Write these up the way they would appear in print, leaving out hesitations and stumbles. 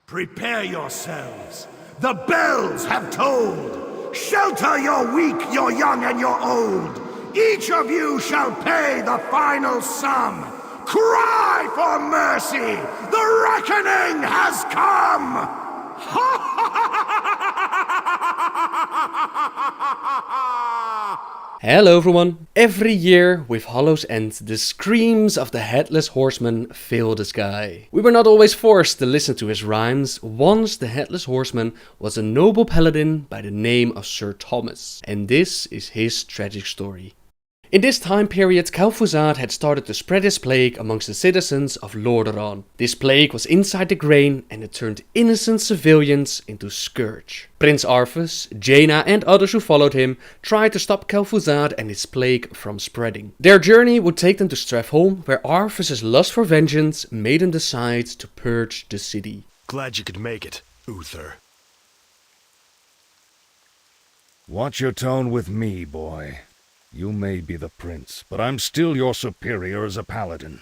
Prepare yourselves. The bells have tolled. Shelter your weak, your young, and your old. Each of you shall pay the final sum. Cry for mercy! The reckoning has come! Hello everyone! Every year with Hollow's End, the screams of the Headless Horseman fill the sky. We were not always forced to listen to his rhymes. Once the Headless Horseman was a noble paladin by the name of Sir Thomas, and this is his tragic story. In this time period, Kel'thuzad had started to spread his plague amongst the citizens of Lordaeron. This plague was inside the grain and it turned innocent civilians into scourge. Prince Arthas, Jaina and others who followed him tried to stop Kel'thuzad and his plague from spreading. Their journey would take them to Strathholm, where Arthas' lust for vengeance made him decide to purge the city. Glad you could make it, Uther. Watch your tone with me, boy. You may be the prince, but I'm still your superior as a paladin.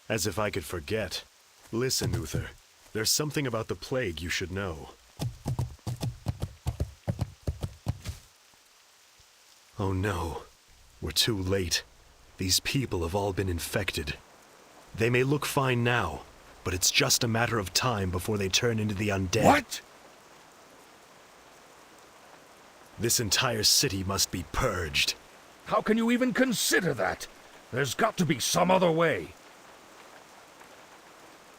As if I could forget. Listen, Uther. There's something about the plague you should know. Oh no. We're too late. These people have all been infected. They may look fine now, but it's just a matter of time before they turn into the undead. What? This entire city must be purged. How can you even consider that? There's got to be some other way.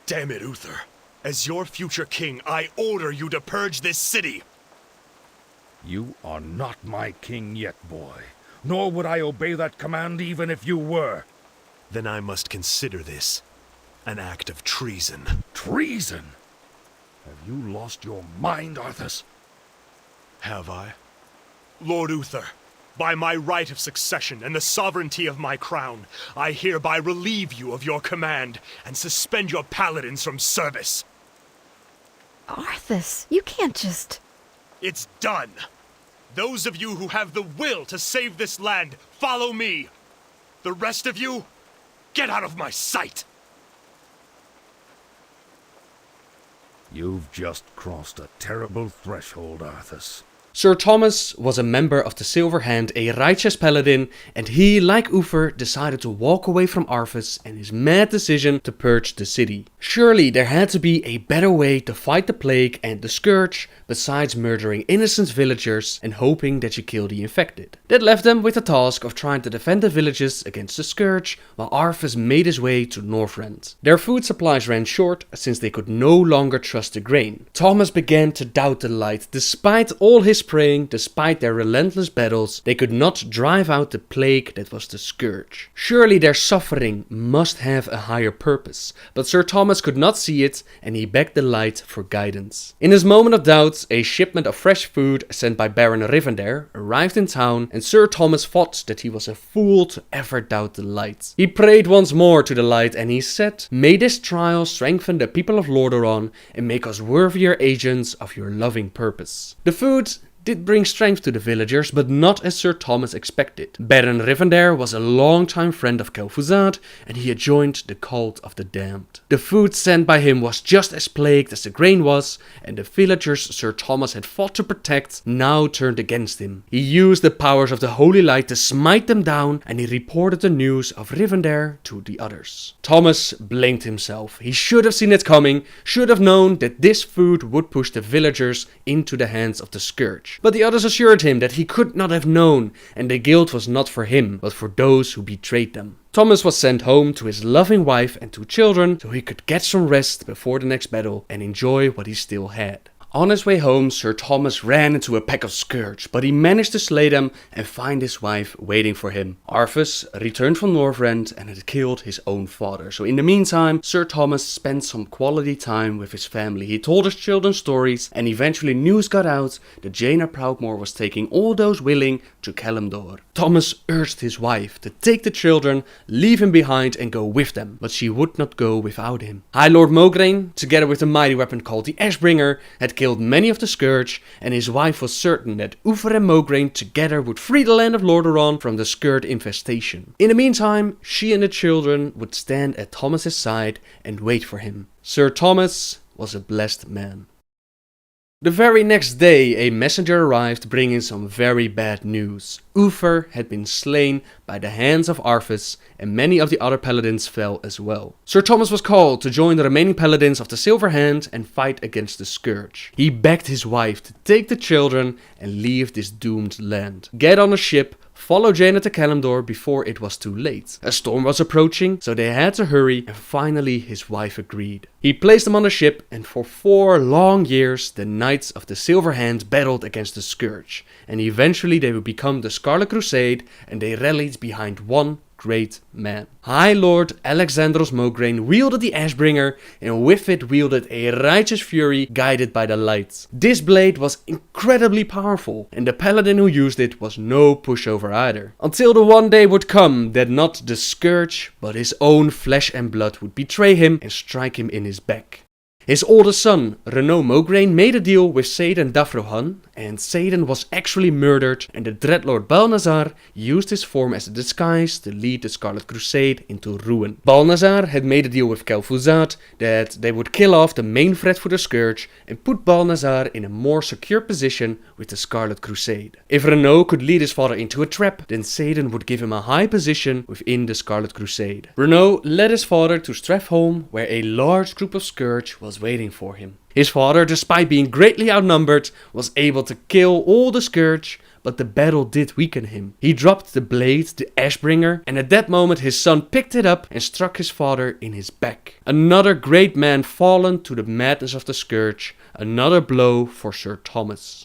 Damn it, Uther. As your future king, I order you to purge this city. You are not my king yet, boy. Nor would I obey that command even if you were. Then I must consider this an act of treason. Treason? Have you lost your mind, Arthas? Have I? Lord Uther, by my right of succession and the sovereignty of my crown, I hereby relieve you of your command and suspend your paladins from service. Arthas, you can't just... It's done. Those of you who have the will to save this land, follow me. The rest of you, get out of my sight. You've just crossed a terrible threshold, Arthas. Sir Thomas was a member of the Silver Hand, a righteous paladin, and he, like Uther, decided to walk away from Arthas and his mad decision to purge the city. Surely there had to be a better way to fight the plague and the scourge, besides murdering innocent villagers and hoping that you kill the infected. That left them with the task of trying to defend the villages against the scourge, while Arthas made his way to Northrend. Their food supplies ran short, since they could no longer trust the grain. Thomas began to doubt the light. Despite all his praying, despite their relentless battles, they could not drive out the plague that was the scourge. Surely their suffering must have a higher purpose, but Sir Thomas could not see it, and he begged the light for guidance. In his moment of doubt, a shipment of fresh food sent by Baron Rivendare arrived in town, and Sir Thomas thought that he was a fool to ever doubt the light. He prayed once more to the light, and he said, "May this trial strengthen the people of Lordaeron and make us worthier agents of your loving purpose." The food did bring strength to the villagers, but not as Sir Thomas expected. Baron Rivendare was a longtime friend of Kel'thuzad, and he had joined the cult of the damned. The food sent by him was just as plagued as the grain was, and the villagers Sir Thomas had fought to protect now turned against him. He used the powers of the Holy Light to smite them down, and he reported the news of Rivendare to the others. Thomas blamed himself. He should have seen it coming, should have known that this food would push the villagers into the hands of the scourge. But the others assured him that he could not have known, and the guilt was not for him, but for those who betrayed them. Thomas was sent home to his loving wife and 2 children, so he could get some rest before the next battle and enjoy what he still had. On his way home, Sir Thomas ran into a pack of scourge, but he managed to slay them and find his wife waiting for him. Arthas returned from Northrend and had killed his own father. So in the meantime, Sir Thomas spent some quality time with his family. He told his children stories, and eventually news got out that Jaina Proudmoore was taking all those willing to Kalimdor. Thomas urged his wife to take the children, leave him behind and go with them, but she would not go without him. High Lord Mograine, together with a mighty weapon called the Ashbringer, had killed many of the Scourge, and his wife was certain that Uther and Mograine together would free the land of Lordaeron from the Scourge infestation. In the meantime, she and the children would stand at Thomas's side and wait for him. Sir Thomas was a blessed man. The very next day, a messenger arrived bringing some very bad news. Uther had been slain by the hands of Arthas, and many of the other paladins fell as well. Sir Thomas was called to join the remaining paladins of the Silver Hand and fight against the Scourge. He begged his wife to take the children and leave this doomed land. Get on a ship, follow Jaina to Kalimdor before it was too late. A storm was approaching, so they had to hurry, and finally his wife agreed. He placed them on a ship, and for 4 long years the Knights of the Silver Hand battled against the Scourge, and eventually they would become the Scarlet Crusade, and they rallied behind one great man. High Lord Alexandros Mograine wielded the Ashbringer, and with it wielded a righteous fury guided by the light. This blade was incredibly powerful, and the paladin who used it was no pushover either. Until the one day would come that not the Scourge, but his own flesh and blood would betray him and strike him in his back. His oldest son, Renaud Mograine, made a deal with Saidan Davrohan, and Saidan was actually murdered, and the Dreadlord Balnazar used his form as a disguise to lead the Scarlet Crusade into ruin. Balnazar had made a deal with Kel'thuzad that they would kill off the main threat for the Scourge and put Balnazar in a more secure position with the Scarlet Crusade. If Renaud could lead his father into a trap, then Saidan would give him a high position within the Scarlet Crusade. Renaud led his father to Strathholm, where a large group of Scourge was waiting for him. His father, despite being greatly outnumbered, was able to kill all the Scourge, but the battle did weaken him. He dropped the blade, the Ashbringer, and at that moment his son picked it up and struck his father in his back. Another great man fallen to the madness of the Scourge, another blow for Sir Thomas.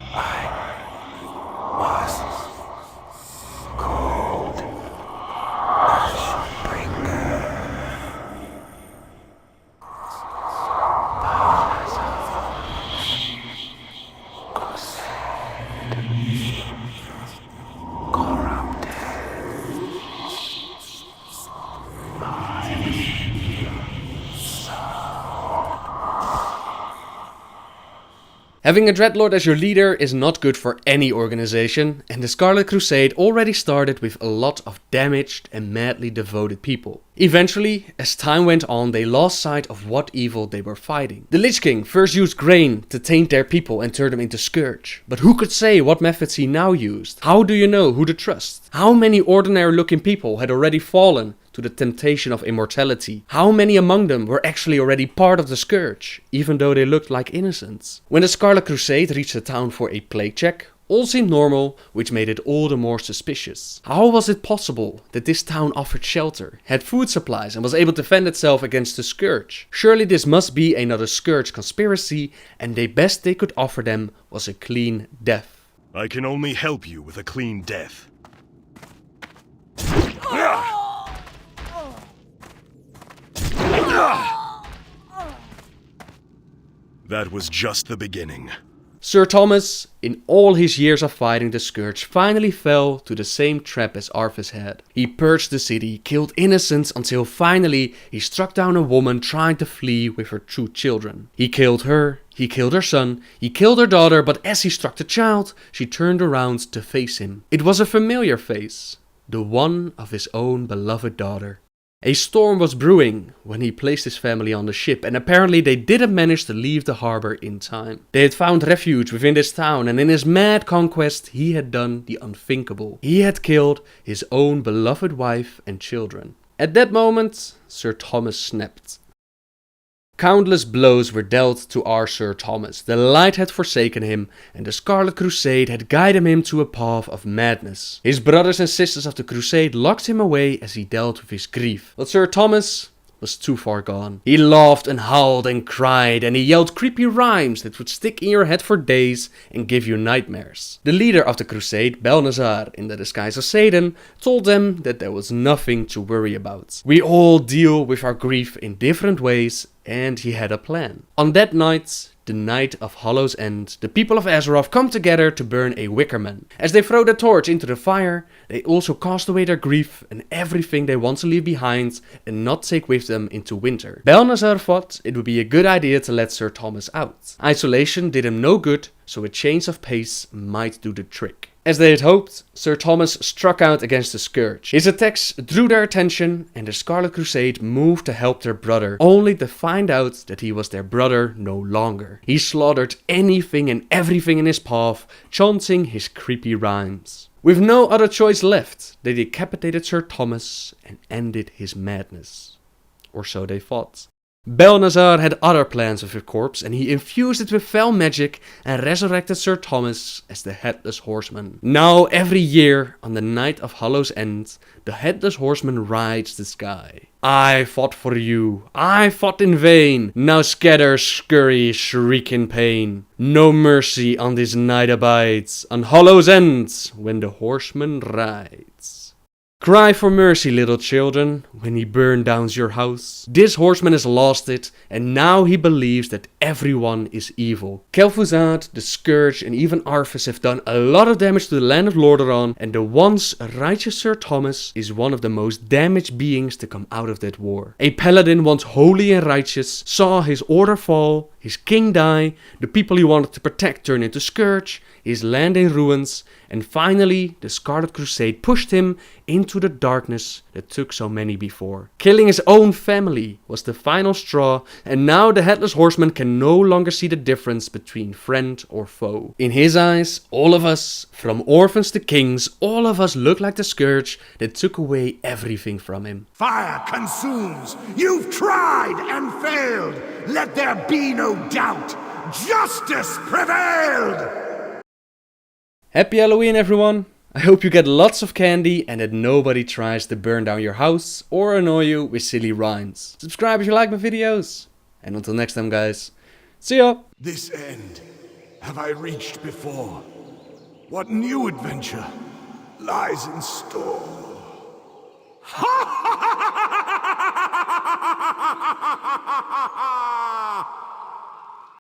Having a Dreadlord as your leader is not good for any organization, and the Scarlet Crusade already started with a lot of damaged and madly devoted people. Eventually, as time went on, they lost sight of what evil they were fighting. The Lich King first used grain to taint their people and turn them into Scourge. But who could say what methods he now used? How do you know who to trust? How many ordinary looking people had already fallen to the temptation of immortality? How many among them were actually already part of the Scourge, even though they looked like innocents? When the Scarlet Crusade reached the town for a plague check, all seemed normal, which made it all the more suspicious. How was it possible that this town offered shelter, had food supplies and was able to defend itself against the Scourge? Surely this must be another Scourge conspiracy, and the best they could offer them was a clean death. I can only help you with a clean death. That was just the beginning. Sir Thomas, in all his years of fighting the Scourge, finally fell to the same trap as Arthas had. He purged the city, killed innocents until finally he struck down a woman trying to flee with her 2 children. He killed her, he killed her son, he killed her daughter, but as he struck the child, she turned around to face him. It was a familiar face, the one of his own beloved daughter. A storm was brewing when he placed his family on the ship, and apparently they didn't manage to leave the harbor in time. They had found refuge within this town, and in his mad conquest he had done the unthinkable. He had killed his own beloved wife and children. At that moment, Sir Thomas snapped. Countless blows were dealt to our Sir Thomas. The light had forsaken him, and the Scarlet Crusade had guided him to a path of madness. His brothers and sisters of the Crusade locked him away as he dealt with his grief. But Sir Thomas was too far gone. He laughed and howled and cried, and he yelled creepy rhymes that would stick in your head for days and give you nightmares. The leader of the Crusade, Balnazar, in the disguise of Saidan, told them that there was nothing to worry about. We all deal with our grief in different ways, and he had a plan. On that night, the night of Hollow's End, the people of Azeroth come together to burn a Wickerman. As they throw the torch into the fire, they also cast away their grief and everything they want to leave behind and not take with them into winter. Balnazar thought it would be a good idea to let Sir Thomas out. Isolation did him no good, so a change of pace might do the trick. As they had hoped, Sir Thomas struck out against the Scourge. His attacks drew their attention and the Scarlet Crusade moved to help their brother, only to find out that he was their brother no longer. He slaughtered anything and everything in his path, chanting his creepy rhymes. With no other choice left, they decapitated Sir Thomas and ended his madness. Or so they thought. Balnazar had other plans with his corpse and he infused it with foul magic and resurrected Sir Thomas as the Headless Horseman. Now every year on the night of Hollow's End, the Headless Horseman rides the sky. I fought for you, I fought in vain, now scatter, scurry, shriek in pain. No mercy on this night abides, on Hollow's End, when the horseman rides. Cry for mercy, little children, when he burns down your house. This horseman has lost it, and now he believes that everyone is evil. Kel'thuzad, the Scourge, and even Arthas have done a lot of damage to the land of Lordaeron, and the once righteous Sir Thomas is one of the most damaged beings to come out of that war. A paladin once holy and righteous saw his order fall, his king die, the people he wanted to protect turn into Scourge, his land in ruins, and finally the Scarlet Crusade pushed him into the darkness that took so many before. Killing his own family was the final straw, and now the Headless Horseman can no longer see the difference between friend or foe. In his eyes, all of us, from orphans to kings, all of us look like the Scourge that took away everything from him. Fire consumes. You've tried and failed. Let there be no doubt. Justice prevailed. Happy Halloween, everyone! I hope you get lots of candy and that nobody tries to burn down your house or annoy you with silly rhymes. Subscribe if you like my videos. And until next time, guys, see ya! This end have I reached before. What new adventure lies in store? Ha ha ha ha ha ha ha ha ha ha ha!